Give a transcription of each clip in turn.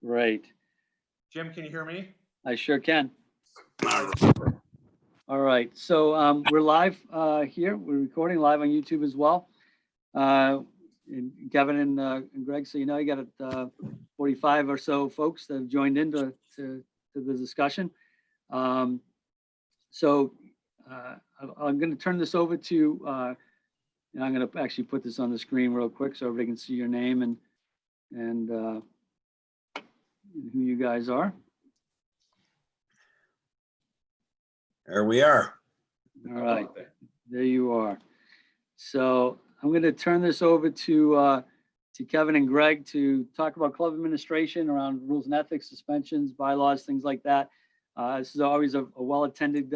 Great. Jim, can you hear me? I sure can. All right. So we're live here. We're recording live on YouTube as well. And Kevin and Greg, so you know, you got 45 or so folks that have joined into to the discussion. I'm going to turn this over to, and I'm going to actually put this on the screen real quick so everybody can see your name and who you guys are. There we are. All right, there you are. So I'm going to turn this over to Kevin and Greg to talk about club administration around rules and ethics, suspensions, bylaws, things like that. This is always a well-attended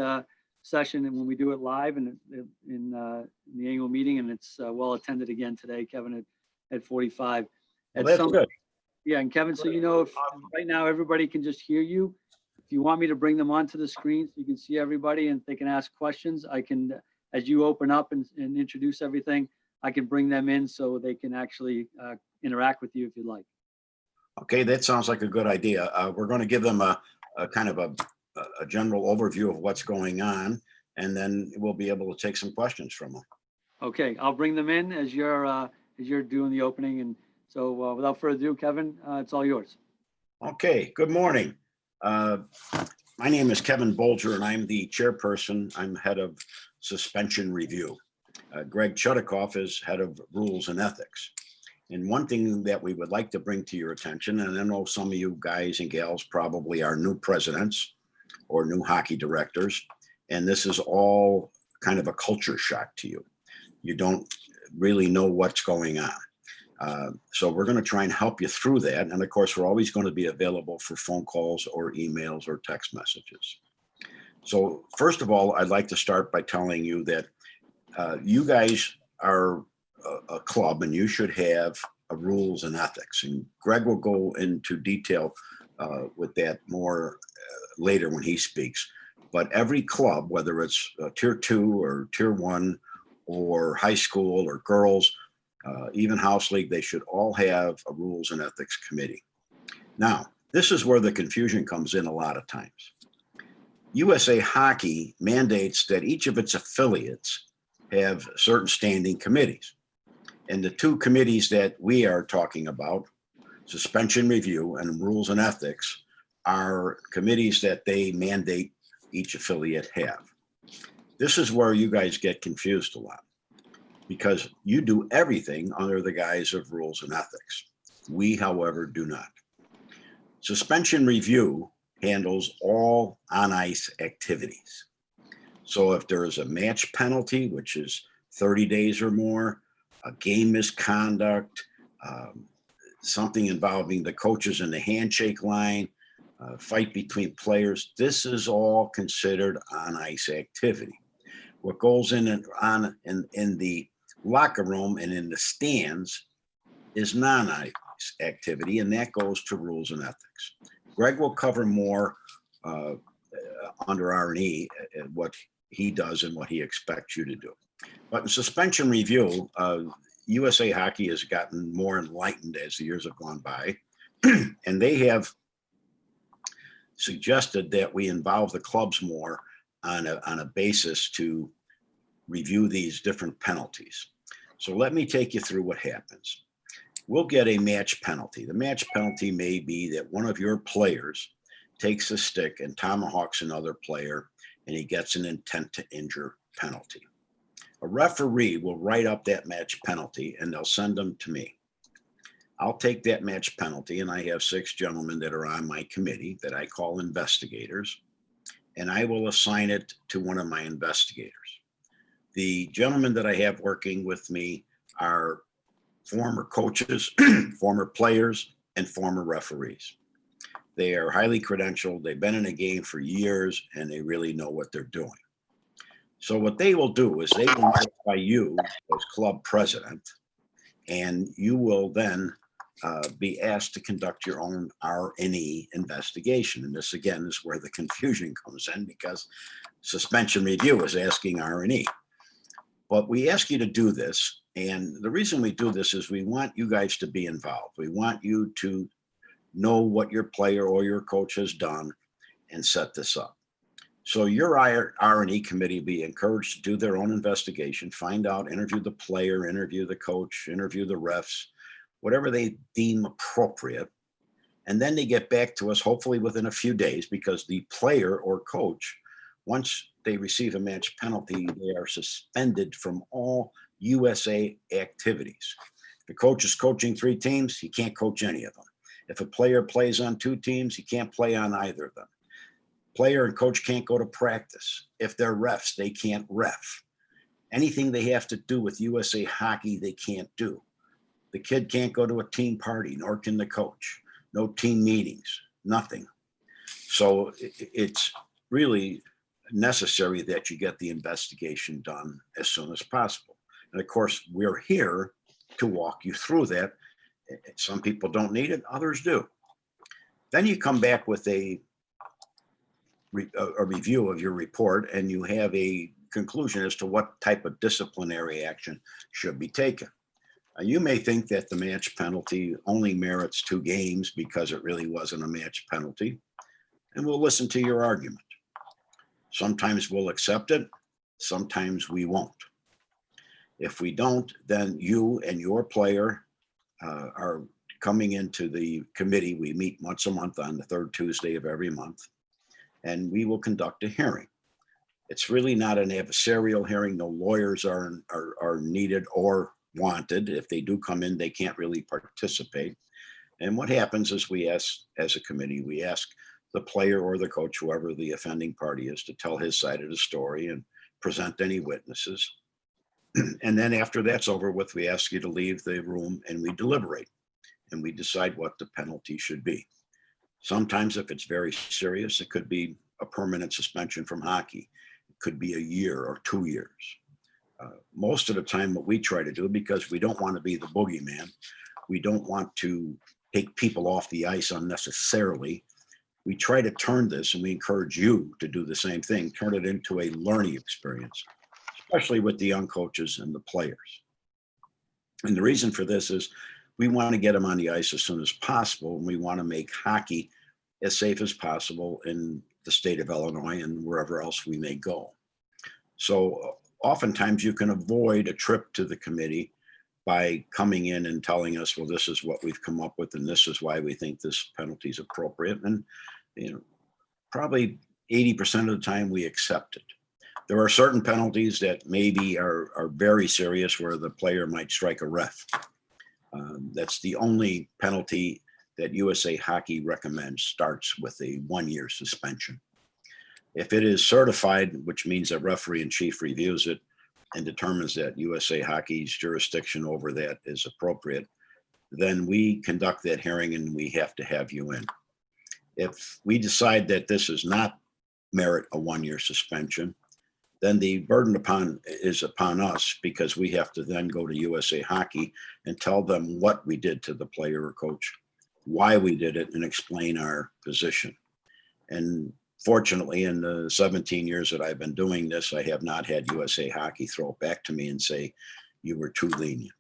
session, and when we do it live and in the annual meeting, and it's well attended again today, Kevin at 45. Well, that's good. Yeah, and Kevin, so you know, if right now everybody can just hear you, if you want me to bring them onto the screen so you can see everybody and they can ask questions, I can, as you open up and introduce everything, I can bring them in so they can actually interact with you if you'd like. Okay, that sounds like a good idea. We're going to give them a kind of a general overview of what's going on, and then we'll be able to take some questions from them. Okay, I'll bring them in as you're doing the opening. And so without further ado, Kevin, it's all yours. Okay, good morning. My name is Kevin Bolger, and I'm the chairperson. I'm head of suspension review. Greg Chudikoff is head of rules and ethics. And one thing that we would like to bring to your attention, and I know some of you guys and gals probably are new presidents or new hockey directors, and this is all kind of a culture shock to you. You don't really know what's going on. So we're going to try and help you through that. And of course, we're always going to be available for phone calls or emails or text messages. So first of all, I'd like to start by telling you that you guys are a club and you should have a rules and ethics. And Greg will go into detail with that more later when he speaks. But every club, whether it's tier 2 or tier 1 or high school or girls, even house league, they should all have a rules and ethics committee. Now, this is where the confusion comes in a lot of times. USA Hockey mandates that each of its affiliates have certain standing committees. And the two committees that we are talking about, suspension review and rules and ethics, are committees that they mandate each affiliate have. This is where you guys get confused a lot, because you do everything under the guise of rules and ethics. We, however, do not. Suspension review handles all on-ice activities. So if there is a match penalty, which is 30 days or more, a game misconduct, something involving the coaches in the handshake line, fight between players, this is all considered on-ice activity. What goes in the locker room and in the stands is non-ice activity, and that goes to rules and ethics. Greg will cover more under R&E what he does and what he expects you to do. But in suspension review, USA Hockey has gotten more enlightened as the years have gone by, and they have suggested that we involve the clubs more on a basis to review these different penalties. So let me take you through what happens. We'll get a match penalty. The match penalty may be that one of your players takes a stick and tomahawks another player, and he gets an intent to injure penalty. A referee will write up that match penalty and they'll send them to me. I'll take that match penalty, and I have 6 gentlemen that are on my committee that I call investigators, and I will assign it to one of my investigators. The gentlemen that I have working with me are former coaches, former players, and former referees. They are highly credentialed. They've been in a game for years, and they really know what they're doing. So what they will do is they will notify you as club president, and you will then be asked to conduct your own R&E investigation. And this, again, is where the confusion comes in, because suspension review is asking R&E. But we ask you to do this. And the reason we do this is we want you guys to be involved. We want you to know what your player or your coach has done and set this up. So your R&E committee be encouraged to do their own investigation, find out, interview the player, interview the coach, interview the refs, whatever they deem appropriate. And then they get back to us, hopefully within a few days, because the player or coach, once they receive a match penalty, they are suspended from all USA activities. If the coach is coaching 3 teams, he can't coach any of them. If a player plays on 2 teams, he can't play on either of them. Player and coach can't go to practice. If they're refs, they can't ref. Anything they have to do with USA Hockey, they can't do. The kid can't go to a team party, nor can the coach. No team meetings, nothing. So it's really necessary that you get the investigation done as soon as possible. And of course, we're here to walk you through that. Some people don't need it, others do. Then you come back with a review of your report, and you have a conclusion as to what type of disciplinary action should be taken. You may think that the match penalty only merits 2 games because it really wasn't a match penalty, and we'll listen to your argument. Sometimes we'll accept it, sometimes we won't. If we don't, then you and your player are coming into the committee. We meet once a month on the 3rd Tuesday of every month, and we will conduct a hearing. It's really not an adversarial hearing. No lawyers are needed or wanted. If they do come in, they can't really participate. And what happens is we ask, as a committee, we ask the player or the coach, whoever the offending party is, to tell his side of the story and present any witnesses. And then after that's over with, we ask you to leave the room and we deliberate and we decide what the penalty should be. Sometimes if it's very serious, it could be a permanent suspension from hockey. It could be a year or 2 years. Most of the time what we try to do, because we don't want to be the boogeyman, we don't want to take people off the ice unnecessarily, we try to turn this, and we encourage you to do the same thing, turn it into a learning experience, especially with the young coaches and the players. And the reason for this is we want to get them on the ice as soon as possible, and we want to make hockey as safe as possible in the state of Illinois and wherever else we may go. So oftentimes you can avoid a trip to the committee by coming in and telling us, well, this is what we've come up with, and this is why we think this penalty is appropriate. And, probably 80% of the time we accept it. There are certain penalties that maybe are very serious, where the player might strike a ref. That's the only penalty that USA Hockey recommends starts with a 1-year suspension. If it is certified, which means a referee in chief reviews it and determines that USA Hockey's jurisdiction over that is appropriate, then we conduct that hearing and we have to have you in. If we decide that this is not merit a 1-year suspension, then the burden is upon us, because we have to then go to USA Hockey and tell them what we did to the player or coach, why we did it, and explain our position. And fortunately, in the 17 years that I've been doing this, I have not had USA Hockey throw it back to me and say, you were too lenient.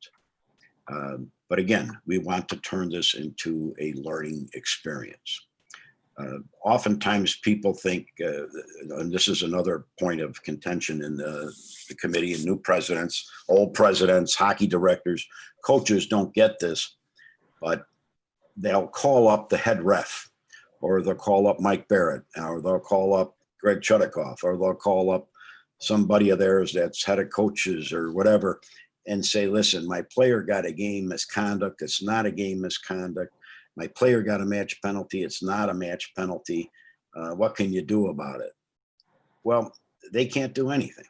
But again, we want to turn this into a learning experience. Oftentimes people think, and this is another point of contention in the committee, and new presidents, old presidents, hockey directors, coaches don't get this, but they'll call up the head ref, or they'll call up Mike Barrett, or they'll call up Greg Chudikoff, or they'll call up somebody of theirs that's head of coaches or whatever, and say, listen, my player got a game misconduct. It's not a game misconduct. My player got a match penalty. It's not a match penalty. What can you do about it? Well, they can't do anything.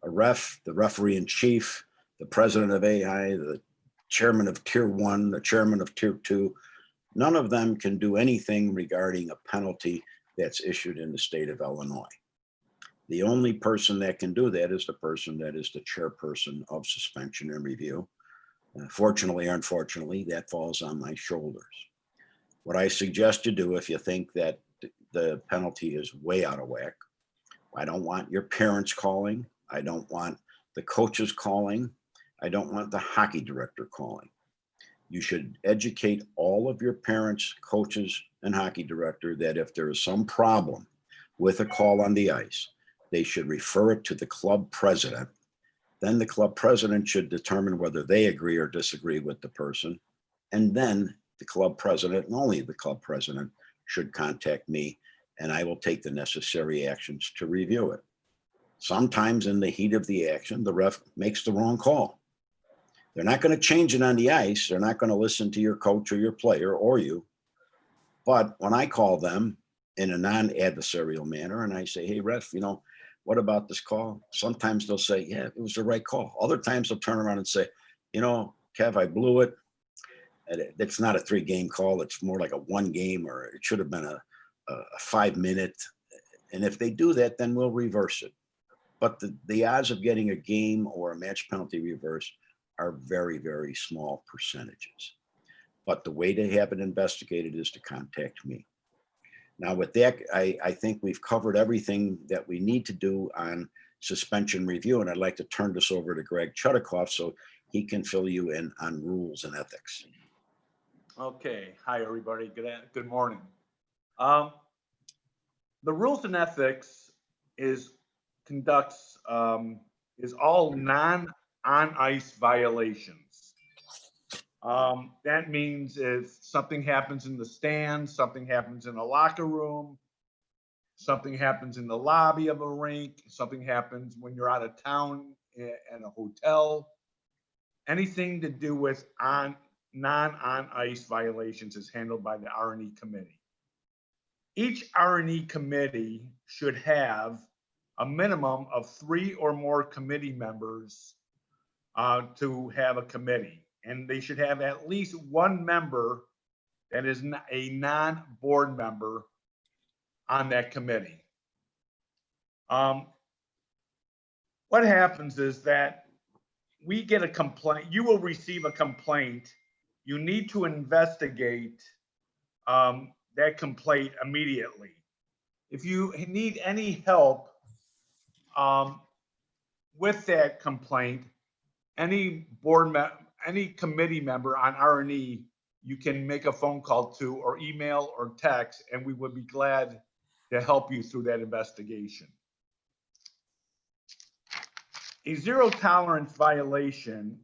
A ref, the referee in chief, the president of AI, the chairman of Tier 1, the chairman of Tier 2, none of them can do anything regarding a penalty that's issued in the state of Illinois. The only person that can do that is the person that is the chairperson of suspension and review. Fortunately or unfortunately, that falls on my shoulders. What I suggest you do, if you think that the penalty is way out of whack, I don't want your parents calling. I don't want the coaches calling. I don't want the hockey director calling. You should educate all of your parents, coaches, and hockey director that if there is some problem with a call on the ice, they should refer it to the club president. Then the club president should determine whether they agree or disagree with the person. And then the club president, and only the club president, should contact me, and I will take the necessary actions to review it. Sometimes in the heat of the action, the ref makes the wrong call. They're not going to change it on the ice. They're not going to listen to your coach or your player or you. But when I call them in a non-adversarial manner and I say, hey, ref, what about this call? Sometimes they'll say, yeah, it was the right call. Other times they'll turn around and say, Kev, I blew it. It's not a 3-game call. It's more like a 1 game, or it should have been a 5-minute. And if they do that, then we'll reverse it. But the odds of getting a game or a match penalty reverse are very, very small percentages. But the way to have it investigated is to contact me. Now with that, I think we've covered everything that we need to do on suspension review. And I'd like to turn this over to Greg Chudikoff so he can fill you in on rules and ethics. Okay. Hi, everybody. Good morning. The rules and ethics is all non-on-ice violations. That means if something happens in the stands, something happens in a locker room, something happens in the lobby of a rink, something happens when you're out of town in a hotel, anything to do with non-on-ice violations is handled by the R&E committee. Each R&E committee should have a minimum of 3 or more committee members to have a committee. And they should have at least 1 member that is a non-board member on that committee. What happens is that we get a complaint. You will receive a complaint. You need to investigate that complaint immediately. If you need any help with that complaint, any committee member on R&E, you can make a phone call to, or email or text, and we would be glad to help you through that investigation. A zero tolerance violation,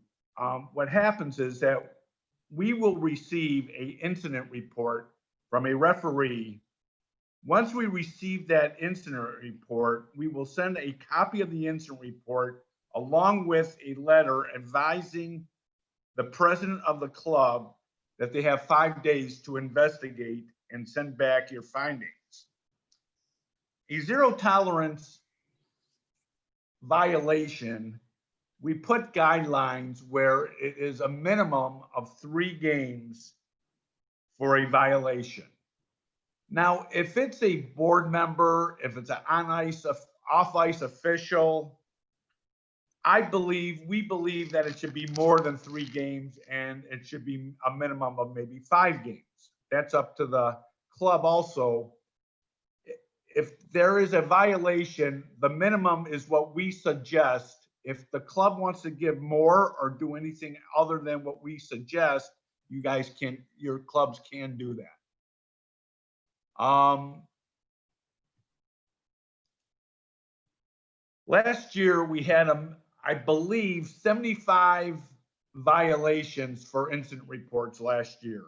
what happens is that we will receive an incident report from a referee. Once we receive that incident report, we will send a copy of the incident report along with a letter advising the president of the club that they have 5 days to investigate and send back your findings. A zero tolerance violation, we put guidelines where it is a minimum of 3 games for a violation. Now, if it's a board member, if it's an on-ice, off-ice official, we believe that it should be more than 3 games, and it should be a minimum of maybe 5 games. That's up to the club also. If there is a violation, the minimum is what we suggest. If the club wants to give more or do anything other than what we suggest, your clubs can do that. Last year we had, I believe, 75 violations for incident reports last year.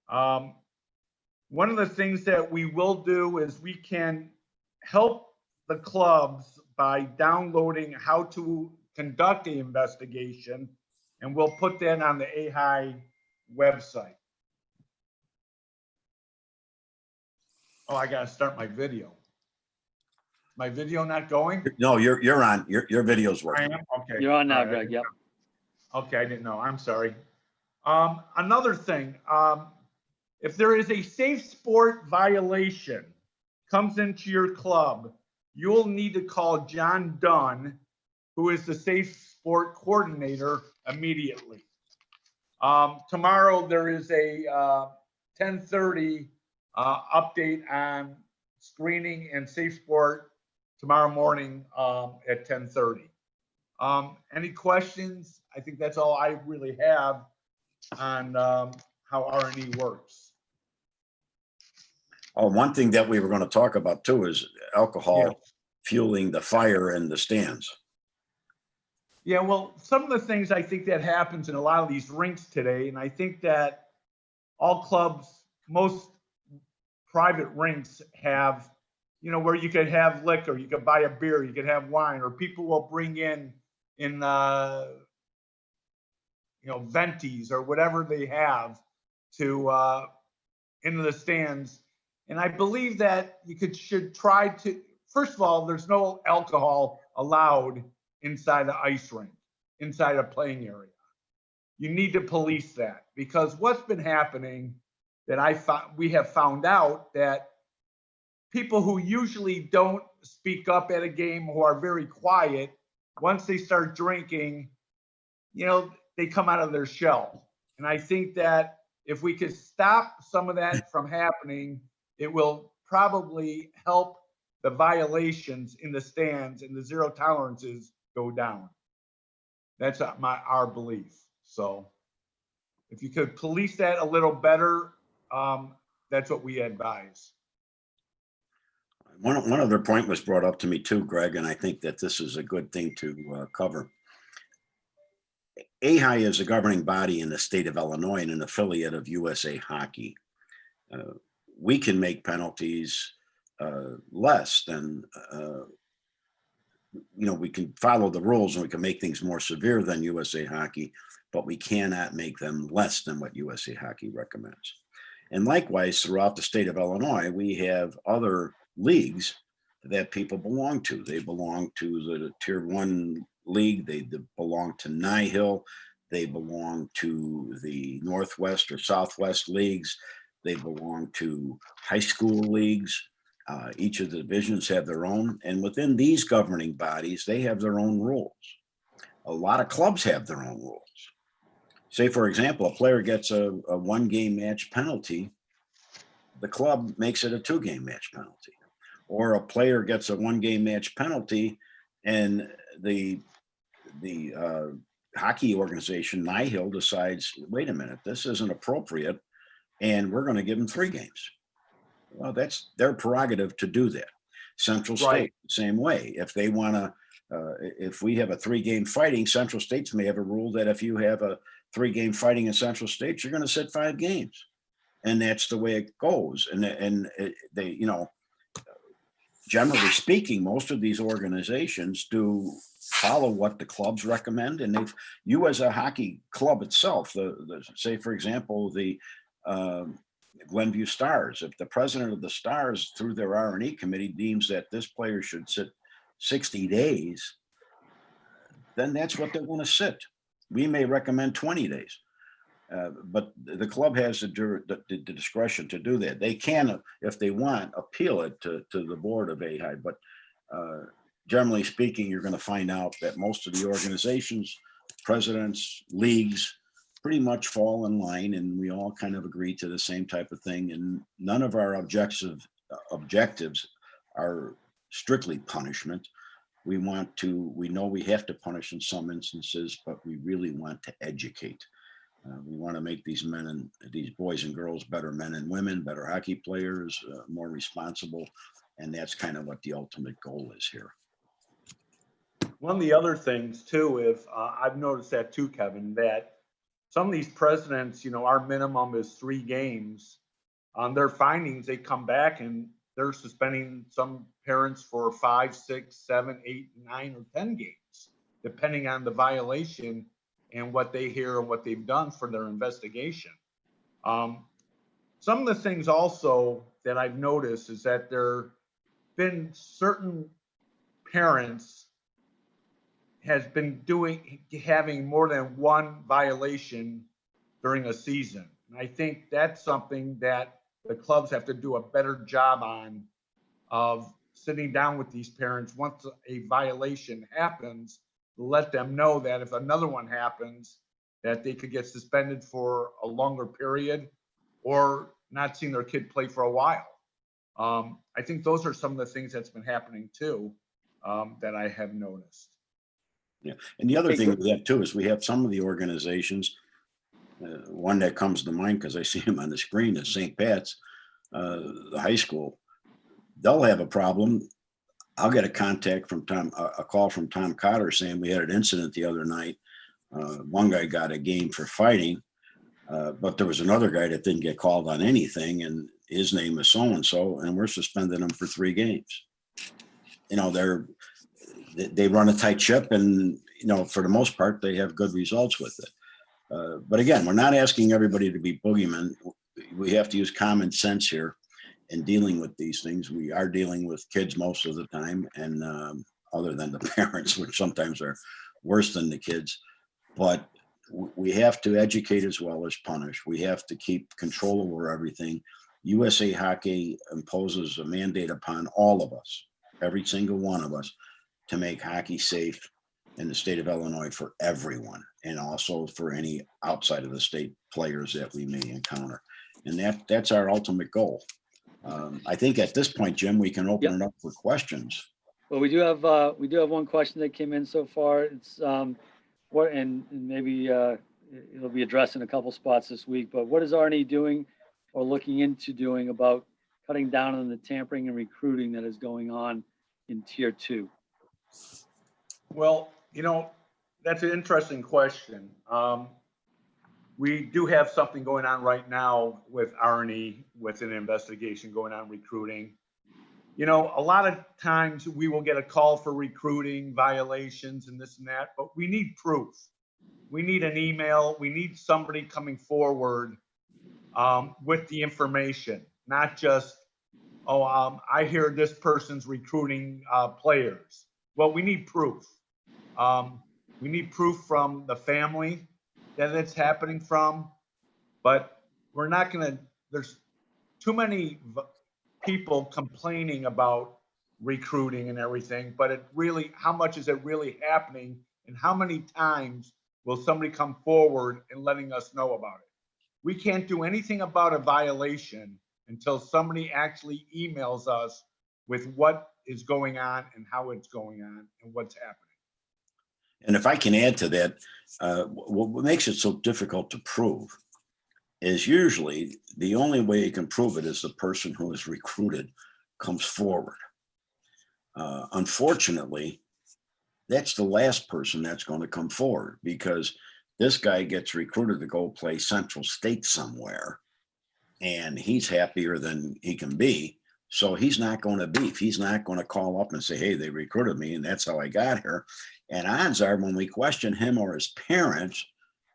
One of the things that we will do is we can help the clubs by downloading how to conduct the investigation, and we'll put that on the AHI website. Oh, I gotta start my video. My video not going? No, you're on. Your video's I working. am? Okay. You're on now, All right. Greg. Yep. Okay, I didn't know. I'm sorry. Another thing, if there is a safe sport violation comes into your club, you'll need to call John Dunn, who is the safe sport coordinator, immediately. Tomorrow there is a 10:30 update on screening and safe sport tomorrow morning at 10:30. Any questions? I think that's all I really have. on how R&E works. Oh, one thing that we were going to talk about too is alcohol Yeah. fueling the fire in the stands. Yeah, well, some of the things I think that happens in a lot of these rinks today, and I think that all clubs, most private rinks have, you know, where you could have liquor, you could buy a beer, you could have wine, or people will bring in you know, venties or whatever they have to into the stands. And I believe that should try to, first of all, there's no alcohol allowed inside the ice rink, inside a playing area. You need to police that, because what's been happening that we have found out that people who usually don't speak up at a game, who are very quiet, once they start drinking, you know, they come out of their shell. And I think that if we could stop some of that from happening, it will probably help the violations in the stands and the zero tolerances go down. That's our belief. So if you could police that a little better, that's what we advise. One other point was brought up to me too, Greg, and I think that this is a good thing to cover. AHI is a governing body in the state of Illinois and an affiliate of USA Hockey. We can make penalties less than, you know, we can follow the rules and we can make things more severe than USA Hockey, but we cannot make them less than what USA Hockey recommends. And likewise, throughout the state of Illinois, we have other leagues that people belong to. They belong to the Tier 1 league. They belong to Nihil. They belong to the Northwest or Southwest leagues. They belong to high school leagues. Each of the divisions have their own. And within these governing bodies, they have their own rules. A lot of clubs have their own rules. Say, for example, a player gets a 1-game match penalty. The club makes it a 2-game match penalty. Or a player gets a 1-game match penalty and the hockey organization, Nihil, decides, wait a minute, this isn't appropriate, and we're going to give them 3 games. Well, that's their prerogative to do that. Central State, Right. same way. If they want to, if we have a 3-game fighting, Central States may have a rule that if you have a 3-game fighting in Central States, you're going to sit 5 games. And that's the way it goes. And they, you know, generally speaking, most of these organizations do follow what the clubs recommend. And if you as a hockey club itself, say, for example, the Glenview Stars, if the president of the Stars through their R&E committee deems that this player should sit 60 days, then that's what they're going to sit. We may recommend 20 days. But the club has the discretion to do that. They can, if they want, appeal it to the board of AHI. But generally speaking, you're going to find out that most of the organizations, presidents, leagues, pretty much fall in line, and we all kind of agree to the same type of thing. And none of our objectives are strictly punishment. We know we have to punish in some instances, but we really want to educate. We want to make these boys and girls better men and women, better hockey players, more responsible. And that's kind of what the ultimate goal is here. One of the other things too, I've noticed that too, Kevin, that some of these presidents, you know, our minimum is 3 games. On their findings, they come back and they're suspending some parents for 5, 6, 7, 8, 9, or 10 games, depending on the violation and what they hear and what they've done for their investigation. Some of the things also that I've noticed is that there have been certain parents has been having more than 1 violation during a season. And I think that's something that the clubs have to do a better job on, of sitting down with these parents once a violation happens, let them know that if another one happens, that they could get suspended for a longer period or not seeing their kid play for a while. I think those are some of the things that's been happening too, that I have noticed. Yeah. And the other thing with that too is we have some of the organizations One that comes to mind because I see him on the screen is St. Pat's, the high school. They'll have a problem. I'll get a contact from a call from Tom Cotter saying we had an incident the other night. One guy got a game for fighting, but there was another guy that didn't get called on anything, and his name is so-and-so, and we're suspending him for 3 games. You know, they run a tight ship, and, you know, for the most part, they have good results with it. But again, we're not asking everybody to be boogeymen. We have to use common sense here in dealing with these things. We are dealing with kids most of the time, and other than the parents, which sometimes are worse than the kids. But we have to educate as well as punish. We have to keep control over everything. USA Hockey imposes a mandate upon all of us, every single one of us, to make hockey safe in the state of Illinois for everyone, and also for any outside of the state players that we may encounter. And that's our ultimate goal. I think at this point, Jim, we can open it up for questions. Well, we do have one question that came in so far. It's what, and maybe it'll be addressed in a couple spots this week, but what is Arnie doing or looking into doing about cutting down on the tampering and recruiting that is going on in Tier 2? Well, you know, that's an interesting question. We do have something going on right now with Arnie, with an investigation going on recruiting. You know, a lot of times we will get a call for recruiting violations and this and that, but we need proof. We need an email. We need somebody coming forward with the information, not just, I hear this person's recruiting players. Well, we need proof. We need proof from the family that it's happening from, but we're not going to, there's too many people complaining about recruiting and everything, but it really, how much is it really happening, and how many times will somebody come forward and letting us know about it? We can't do anything about a violation until somebody actually emails us with what is going on and how it's going on and what's happening. And if I can add to that, what makes it so difficult to prove is usually the only way you can prove it is the person who is recruited comes forward. Unfortunately, that's the last person that's going to come forward, because this guy gets recruited to go play Central State somewhere, and he's happier than he can be. So he's not going to beef. He's not going to call up and say, hey, they recruited me and that's how I got here. And odds are, when we question him or his parents,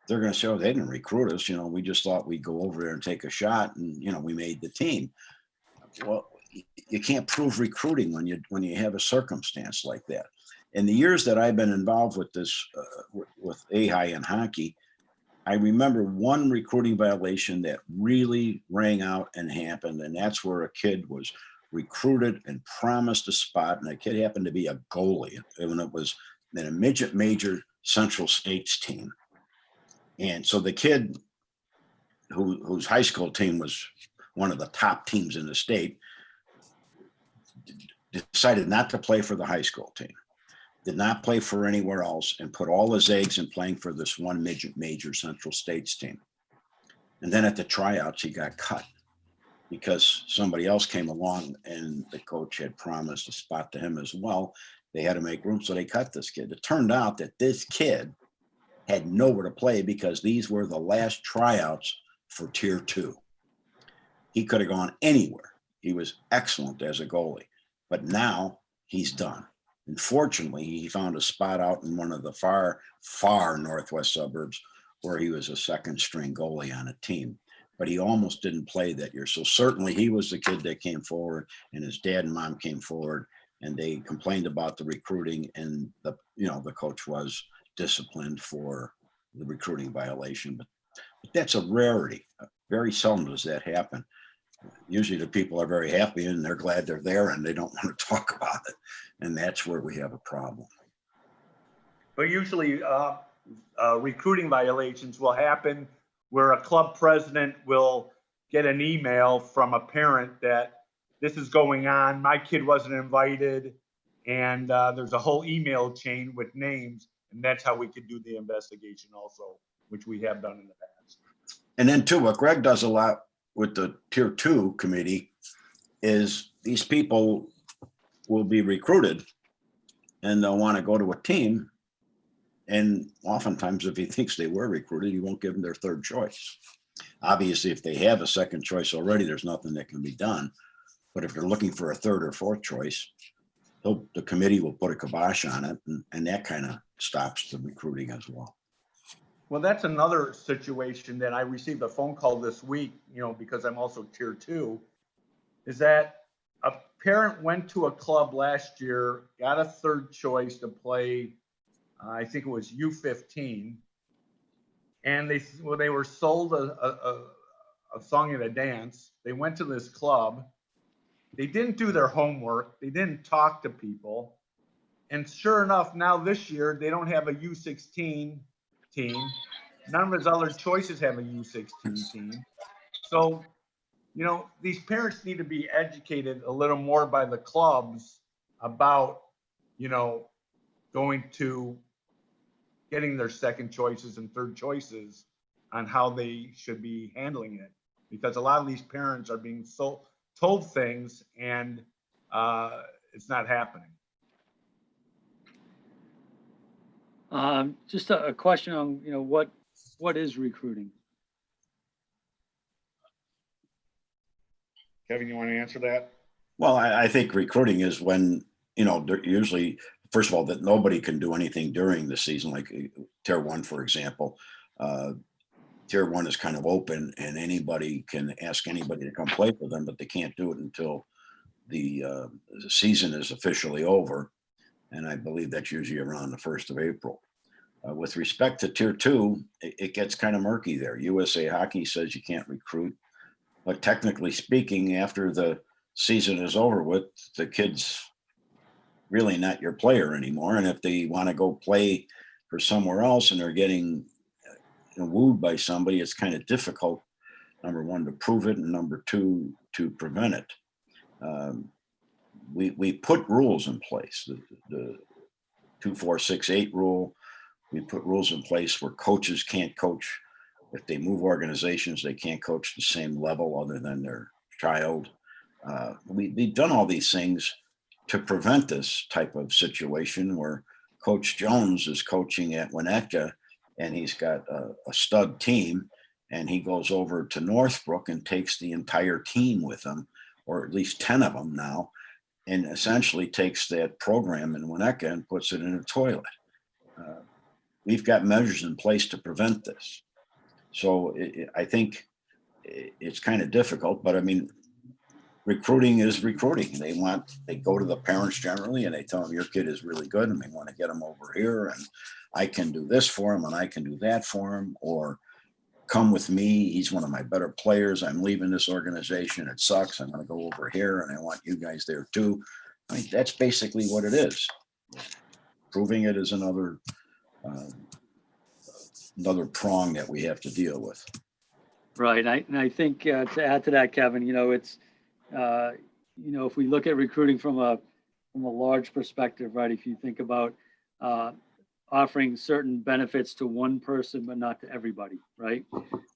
they're going to say, oh, they didn't recruit us. You know, we just thought we'd go over there and take a shot, and, you know, we made the team. Well, you can't prove recruiting when you have a circumstance like that. In the years that I've been involved with this, with AHI and hockey, I remember one recruiting violation that really rang out and happened, and that's where a kid was recruited and promised a spot, and the kid happened to be a goalie, and it was in a midget major Central States team. And so the kid whose high school team was one of the top teams in the state decided not to play for the high school team, did not play for anywhere else, and put all his eggs in playing for this one midget major Central States team. And then at the tryouts, he got cut because somebody else came along and the coach had promised a spot to him as well. They had to make room, so they cut this kid. It turned out that this kid had nowhere to play because these were the last tryouts for Tier 2. He could have gone anywhere. He was excellent as a goalie, but now he's done. Unfortunately, he found a spot out in one of the far, far northwest suburbs where he was a second string goalie on a team, but he almost didn't play that year. So certainly he was the kid that came forward, and his dad and mom came forward, and they complained about the recruiting, and the coach was disciplined for the recruiting violation. But that's a rarity. Very seldom does that happen. Usually the people are very happy and they're glad they're there and they don't want to talk about it. And that's where we have a problem. But usually recruiting violations will happen where a club president will get an email from a parent that this is going on, my kid wasn't invited, and there's a whole email chain with names, and that's how we could do the investigation also, which we have done in the past. And then too, what Greg does a lot with the tier 2 committee is these people will be recruited and they'll want to go to a team. And oftentimes, if he thinks they were recruited, he won't give them their third choice. Obviously, if they have a second choice already, there's nothing that can be done. But if they're looking for a third or fourth choice, the committee will put a kibosh on it, and that kind of stops the recruiting as well. Well, that's another situation that I received a phone call this week, because I'm also tier 2, is that a parent went to a club last year, got a third choice to play, I think it was U15, and they were sold a song and a dance. They went to this club. They didn't do their homework. They didn't talk to people. And sure enough, now this year, they don't have a U16 team. None of his other choices have a U16 team. So, these parents need to be educated a little more by the clubs about, going to getting their second choices and third choices on how they should be handling it. Because a lot of these parents are being told things and it's not happening. Just a question on, what is recruiting? Kevin, you want to answer that? Well, I think recruiting is when, usually, first of all, that nobody can do anything during the season, like tier 1, for example. Tier 1 is kind of open and anybody can ask anybody to come play for them, but they can't do it until the season is officially over. And I believe that's usually around the 1st of April. With respect to tier 2, it gets kind of murky there. USA Hockey says you can't recruit, but technically speaking, after the season is over with, the kid's really not your player anymore. And if they want to go play for somewhere else and they're getting wooed by somebody, it's kind of difficult, number one, to prove it, and number two, to prevent it. We put rules in place, the 2-4-6-8 rule. We put rules in place where coaches can't coach. If they move organizations, they can't coach the same level other than their child. We've done all these things to prevent this type of situation where Coach Jones is coaching at Winnetka and he's got a stud team, and he goes over to Northbrook and takes the entire team with him, or at least 10 of them now, and essentially takes that program in Winnetka and puts it in a toilet. We've got measures in place to prevent this. So I think it's kind of difficult, but I mean, recruiting is recruiting. They go to the parents generally and they tell them your kid is really good and they want to get him over here, and I can do this for him and I can do that for him, or come with me. He's one of my better players. I'm leaving this organization. It sucks. I'm going to go over here and I want you guys there too. I mean, that's basically what it is. Proving it is another prong that we have to deal with. Right. And I think to add to that, Kevin, it's, if we look at recruiting from a large perspective, right? If you think about offering certain benefits to one person, but not to everybody, right?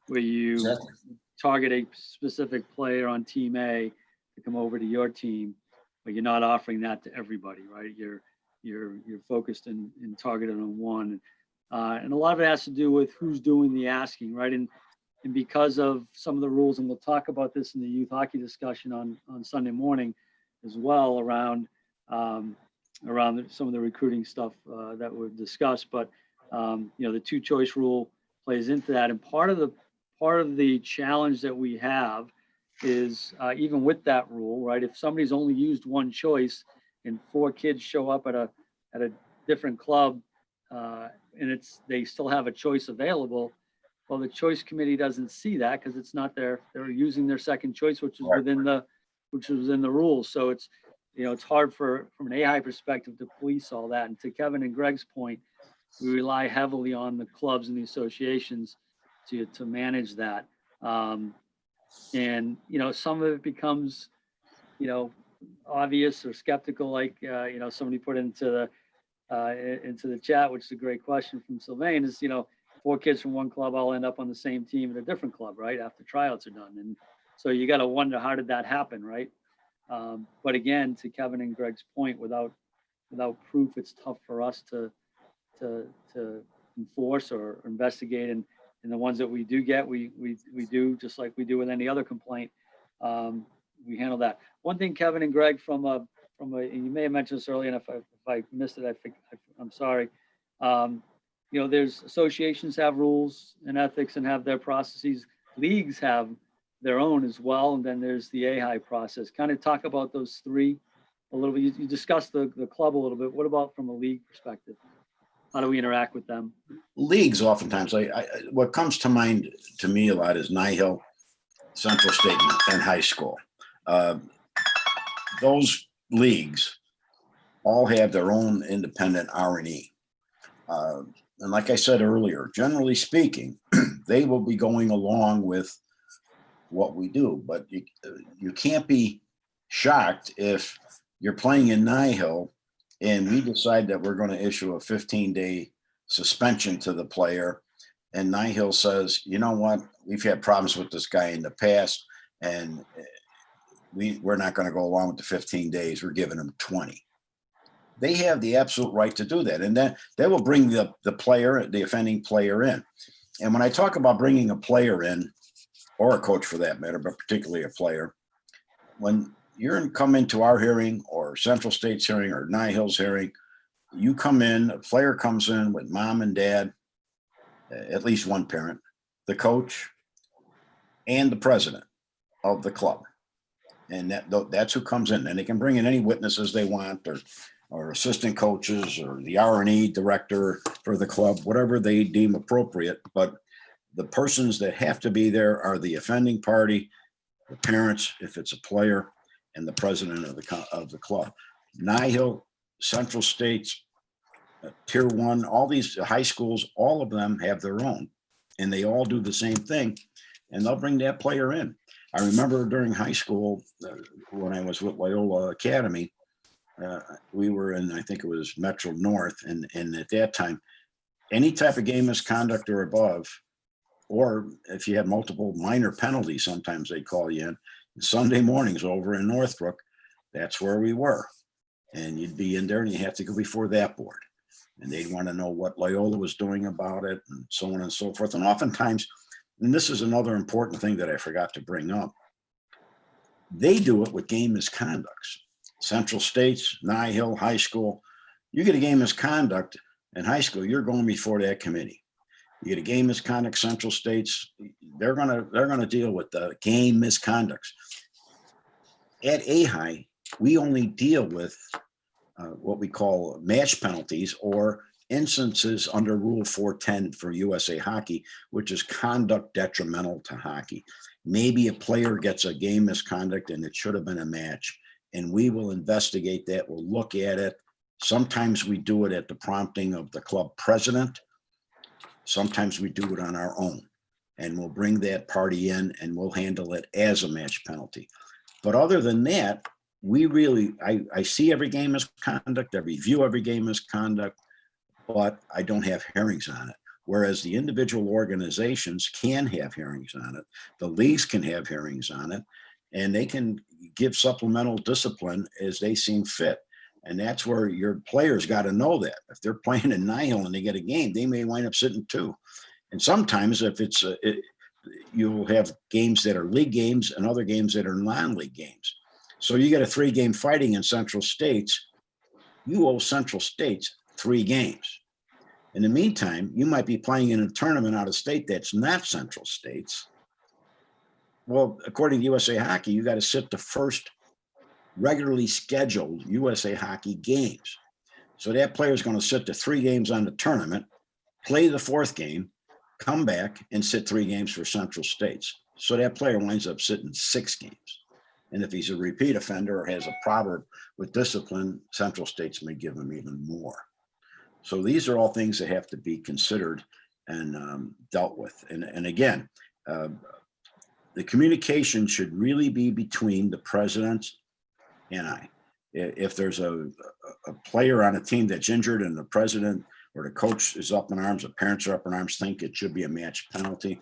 Where you Exactly. target a specific player on team A to come over to your team, but you're not offering that to everybody, right? You're focused and targeted on one. And a lot of it has to do with who's doing the asking, right? And because of some of the rules, and we'll talk about this in the youth hockey discussion on Sunday morning as well, around some of the recruiting stuff that we've discussed. But the 2-choice rule plays into that, and part of the challenge that we have is even with that rule, right? If somebody's only used one choice and 4 kids show up at a different club, and they still have a choice available, well, the choice committee doesn't see that because it's not they're using their second choice, which is within the rules. So it's hard from an AI perspective to police all that. And to Kevin and Greg's point, we rely heavily on the clubs and the associations to manage that. And some of it becomes obvious or skeptical, like somebody put into the chat, which is a great question from Sylvain, is 4 kids from one club all end up on the same team at a different club, right? After tryouts are done. And so you got to wonder, how did that happen, right? But again, to Kevin and Greg's point, without proof, it's tough for us to enforce or investigate. And the ones that we do get, we do, just like we do with any other complaint. We handle that. One thing, Kevin and Greg, and you may have mentioned this earlier, and if I missed it, I'm sorry. There's associations have rules and ethics and have their processes. Leagues have their own as well. And then there's the AHI process. Kind of talk about those three a little bit. You discussed the club a little bit. What about from a league perspective? How do we interact with them? Leagues, oftentimes, what comes to mind to me a lot is Nihil, Central State, and high school. Those leagues all have their own independent R&E. And like I said earlier, generally speaking, they will be going along with what we do. But you can't be shocked if you're playing in Nihil and we decide that we're going to issue a 15-day suspension to the player. And Nihil says, you know what, we've had problems with this guy in the past, and we're not going to go along with the 15 days. We're giving him 20. They have the absolute right to do that. And then they will bring the offending player in. And when I talk about bringing a player in, or a coach for that matter, but particularly a player, when you're come into our hearing or Central State's hearing or Nihil's hearing, you come in, a player comes in with mom and dad, at least one parent, the coach, and the president of the club. And that's who comes in. And they can bring in any witnesses they want, or assistant coaches, or the R&E director for the club, whatever they deem appropriate. But the persons that have to be there are the offending party, the parents, if it's a player, and the president of the club. Nihil, Central States, Tier 1, all these high schools, all of them have their own, and they all do the same thing, and they'll bring that player in. I remember during high school, when I was with Loyola Academy, we were in, I think it was Metro North, and at that time, any type of game misconduct or above, or if you had multiple minor penalties, sometimes they'd call you in. Sunday mornings over in Northbrook, that's where we were. And you'd be in there and you have to go before that board. And they'd want to know what Loyola was doing about it, and so on and so forth. And oftentimes, and this is another important thing that I forgot to bring up, they do it with game misconducts. Central States, Nihil, high school, you get a game misconduct in high school, you're going before that committee. You get a game misconduct, Central States, they're gonna deal with the game misconducts. At AHI, we only deal with what we call match penalties, or instances under Rule 410 for USA Hockey, which is conduct detrimental to hockey. Maybe a player gets a game misconduct and it should have been a match, and we will investigate that. We'll look at it. Sometimes we do it at the prompting of the club president. Sometimes we do it on our own, and we'll bring that party in and we'll handle it as a match penalty. But other than that, I see every game misconduct, I review every game misconduct, but I don't have hearings on it. Whereas the individual organizations can have hearings on it. The leagues can have hearings on it, and they can give supplemental discipline as they seem fit. And that's where your players got to know that. If they're playing in Nihil and they get a game, they may wind up sitting 2. And sometimes if it's, you'll have games that are league games and other games that are non-league games. So you get a 3-game fighting in Central States, you owe Central States 3 games. In the meantime, you might be playing in a tournament out of state that's not Central States. Well, according to USA Hockey, you got to sit the first regularly scheduled USA Hockey games. So that player is going to sit the 3 games on the tournament, play the 4th game, come back and sit 3 games for Central States. So that player winds up sitting 6 games. And if he's a repeat offender or has a problem with discipline, Central States may give him even more. So these are all things that have to be considered and dealt with. And again, the communication should really be between the president and I. If there's a player on a team that's injured and the president where the coach is up in arms, the parents are up in arms, think it should be a match penalty,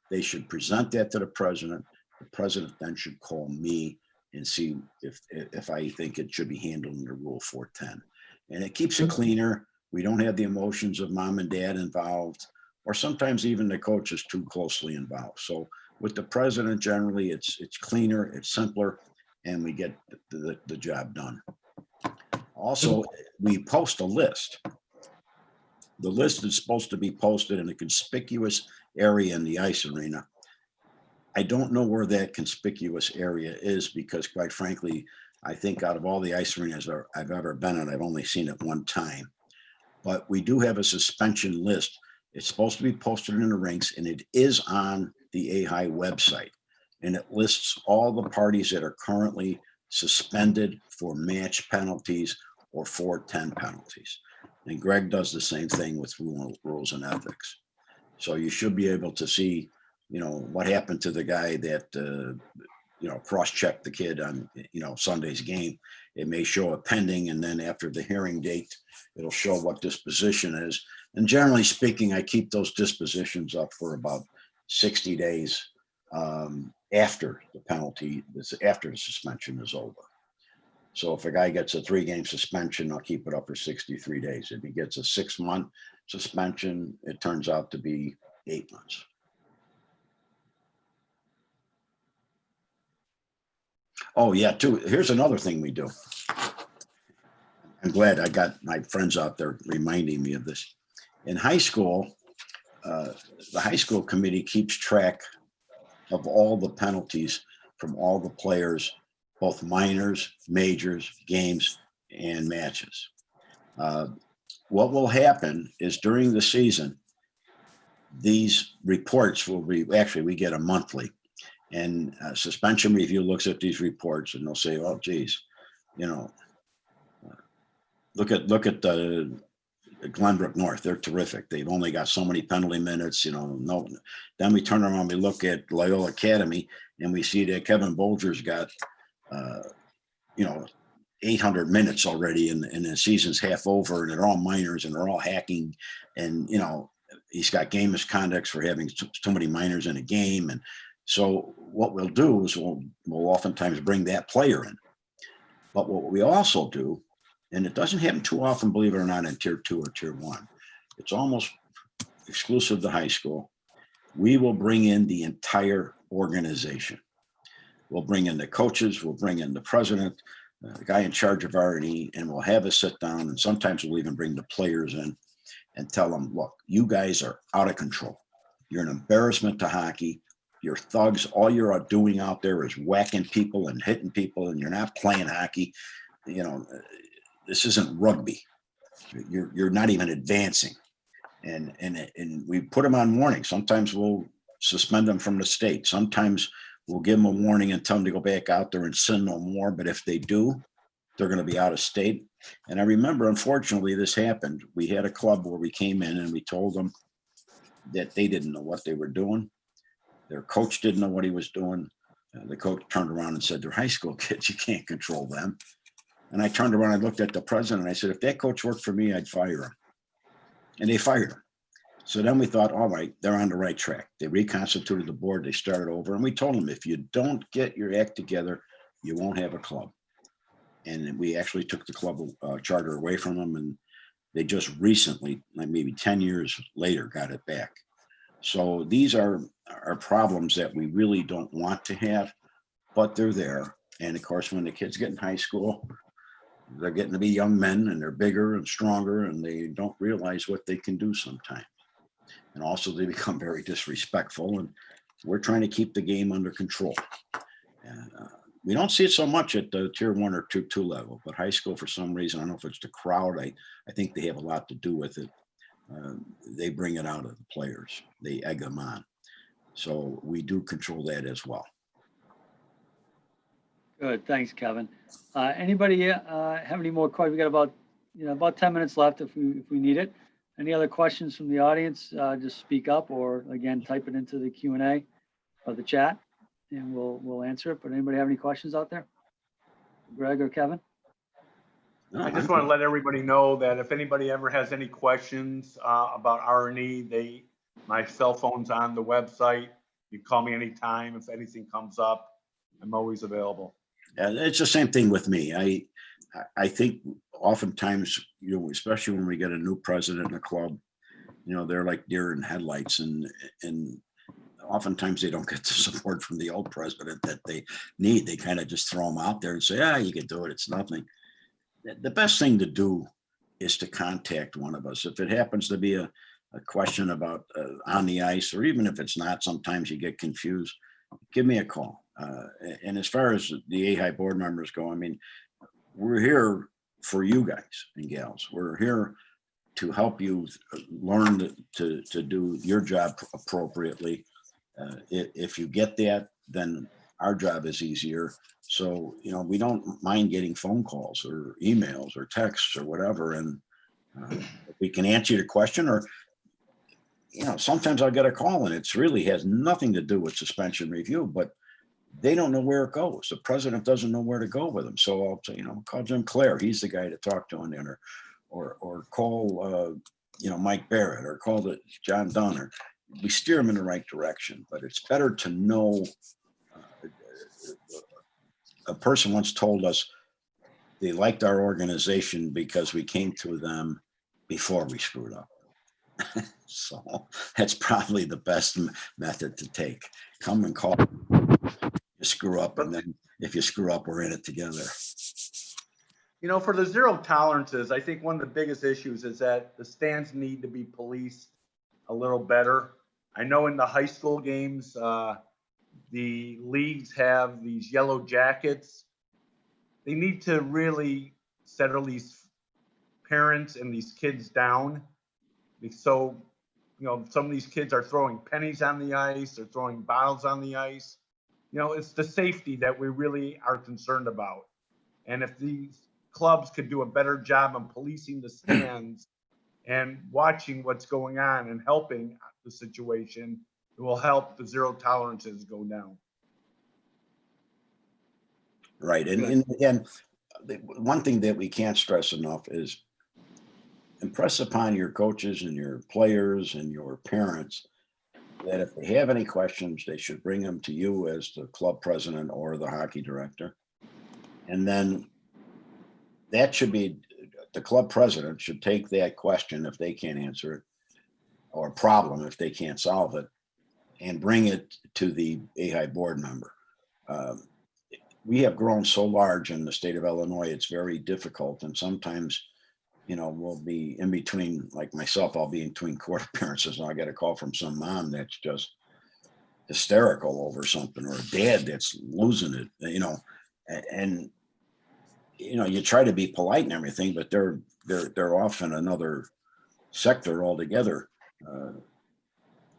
they should present that to the president. The president then should call me and see if I think it should be handled under Rule 410. And it keeps it cleaner. We don't have the emotions of mom and dad involved, or sometimes even the coach is too closely involved. So with the president, generally, it's cleaner, it's simpler, and we get the job done. Also, we post a list. The list is supposed to be posted in a conspicuous area in the ice arena. I don't know where that conspicuous area is because, quite frankly, I think out of all the ice arenas I've ever been in, I've only seen it one time. But we do have a suspension list. It's supposed to be posted in the rinks, and it is on the AHI website. And it lists all the parties that are currently suspended for match penalties or 410 penalties. And Greg does the same thing with rules and ethics. So you should be able to see, what happened to the guy that, cross-checked the kid on, Sunday's game. It may show a pending, and then after the hearing date, it'll show what disposition is. And generally speaking, I keep those dispositions up for about 60 days after the penalty, after the suspension is over. So if a guy gets a 3-game suspension, I'll keep it up for 63 days. If he gets a 6-month suspension, it turns out to be 8 months. Oh yeah, too. Here's another thing we do. I'm glad I got my friends out there reminding me of this. In high school, the high school committee keeps track of all the penalties from all the players, both minors, majors, games, and matches. What will happen is during the season, these reports will be, actually we get a monthly, and suspension review looks at these reports and they'll say, oh geez, look at the Glenbrook North, they're terrific. They've only got so many penalty minutes, no. Then we turn around, we look at Loyola Academy and we see that Kevin Bolger's got 800 minutes already, and the season's half over, and they're all minors and they're all hacking, and he's got game misconducts for having too many minors in a game. And so what we'll do is we'll oftentimes bring that player in. But what we also do, and it doesn't happen too often, believe it or not, in Tier 2 or Tier 1, it's almost exclusive to high school. We will bring in the entire organization. We'll bring in the coaches, we'll bring in the president, the guy in charge of R&E, and we'll have a sit down, and sometimes we'll even bring the players in and tell them, look, you guys are out of control. You're an embarrassment to hockey. You're thugs. All you're doing out there is whacking people and hitting people, and you're not playing hockey. This isn't rugby. You're not even advancing. And we put them on warning. Sometimes we'll suspend them from the state. Sometimes we'll give them a warning and tell them to go back out there and sin no more. But if they do, they're going to be out of state. And I remember, unfortunately, this happened. We had a club where we came in and we told them that they didn't know what they were doing. Their coach didn't know what he was doing. The coach turned around and said, they're high school kids. You can't control them. And I turned around and looked at the president and I said, if that coach worked for me, I'd fire him. And they fired him. So then we thought, all right, they're on the right track. They reconstituted the board. They started over. And we told them, if you don't get your act together, you won't have a club. And we actually took the club charter away from them. And they just recently, like maybe 10 years later, got it back. So these are problems that we really don't want to have, but they're there. And of course, when the kids get in high school, they're getting to be young men and they're bigger and stronger, and they don't realize what they can do sometimes. And also they become very disrespectful, and we're trying to keep the game under control. And we don't see it so much at the Tier 1 or Tier 2 level, but high school, for some reason, I don't know if it's the crowd, I think they have a lot to do with it. They bring it out of the players. They egg them on. So we do control that as well. Good, thanks, Kevin. Anybody have any more questions? We got about 10 minutes left if we need it. Any other questions from the audience? Just speak up, or again, type it into the Q&A or the chat, and we'll answer it. But anybody have any questions out there? Greg or Kevin? No, I just want to let everybody know that if anybody ever has any questions about R&E, my cell phone's on the website. You can call me anytime if anything comes up. I'm always available. It's the same thing with me. I think oftentimes, especially when we get a new president in a club, they're like deer in headlights, and oftentimes they don't get the support from the old president that they need. They kind of just throw them out there and say, you can do it. It's nothing. The best thing to do is to contact one of us. If it happens to be a question about on the ice, or even if it's not, sometimes you get confused, give me a call. And as far as the AHI board members go, I mean, we're here for you guys and gals. We're here to help you learn to do your job appropriately. If you get that, then our job is easier. So, we don't mind getting phone calls or emails or texts or whatever. And if we can answer your question, or, sometimes I'll get a call and it really has nothing to do with suspension review, but they don't know where it goes. The president doesn't know where to go with them. So I'll say, call Jim Clare. He's the guy to talk to on there, or call, Mike Barrett, or call John Dunn. We steer them in the right direction, but it's better to know. A person once told us they liked our organization because we came to them before we screwed up. So that's probably the best method to take. Come and call. You screw up, and then if you screw up, we're in it together. For the zero tolerances, I think one of the biggest issues is that the stands need to be policed a little better. I know in the high school games, the leagues have these yellow jackets. They need to really settle these parents and these kids down. So, some of these kids are throwing pennies on the ice, they're throwing bottles on the ice. It's the safety that we really are concerned about. And if these clubs could do a better job on policing the stands and watching what's going on and helping the situation, it will help the zero tolerances go down. Right. And again, one thing that we can't stress enough is impress upon your coaches and your players and your parents that if they have any questions, they should bring them to you as the club president or the hockey director. And then that should be, the club president should take that question if they can't answer it, or problem if they can't solve it, and bring it to the AHI board member. We have grown so large in the state of Illinois, it's very difficult. And sometimes, we'll be in between, like myself, I'll be in between court appearances and I'll get a call from some mom that's just hysterical over something, or a dad that's losing it, and, you try to be polite and everything, but they're off in another sector altogether.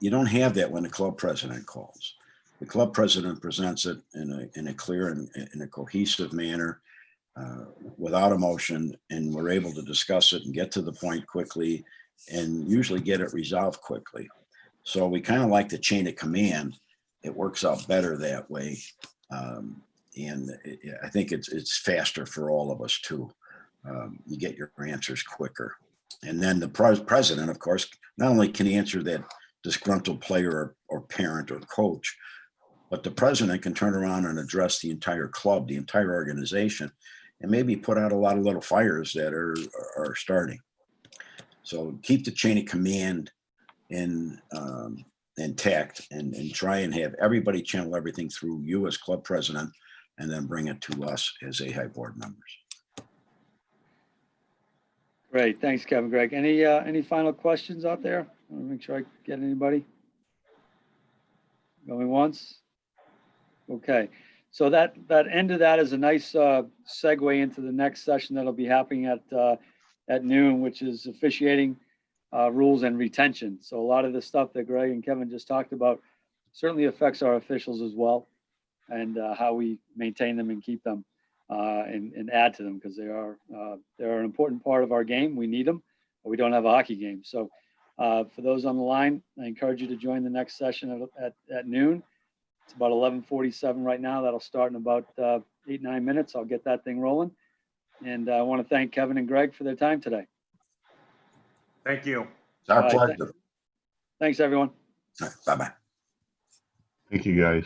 You don't have that when the club president calls. The club president presents it in a clear and in a cohesive manner, without emotion, and we're able to discuss it and get to the point quickly, and usually get it resolved quickly. So we kind of like the chain of command. It works out better that way, and I think it's faster for all of us too. You get your answers quicker, and then the president, of course, not only can he answer that disgruntled player or parent or coach, but the president can turn around and address the entire club, the entire organization, and maybe put out a lot of little fires that are starting. So keep the chain of command intact, and try and have everybody channel everything through you as club president, and then bring it to us as AHI board members. Great. Thanks, Kevin. Greg, any final questions out there? I want to make sure I get anybody. Going once? Okay. So that end of that is a nice segue into the next session that'll be happening at noon, which is officiating rules and retention. So a lot of the stuff that Greg and Kevin just talked about certainly affects our officials as well, and how we maintain them and keep them and add to them, because they're an important part of our game. We need them, but we don't have a hockey game. So for those on the line, I encourage you to join the next session at noon. It's about 11:47 right now. That'll start in about 8-9 minutes. I'll get that thing rolling. And I want to thank Kevin and Greg for their time today. Thank you. It's our All right, pleasure. Thanks, everyone. All right, bye-bye. Thank you, guys.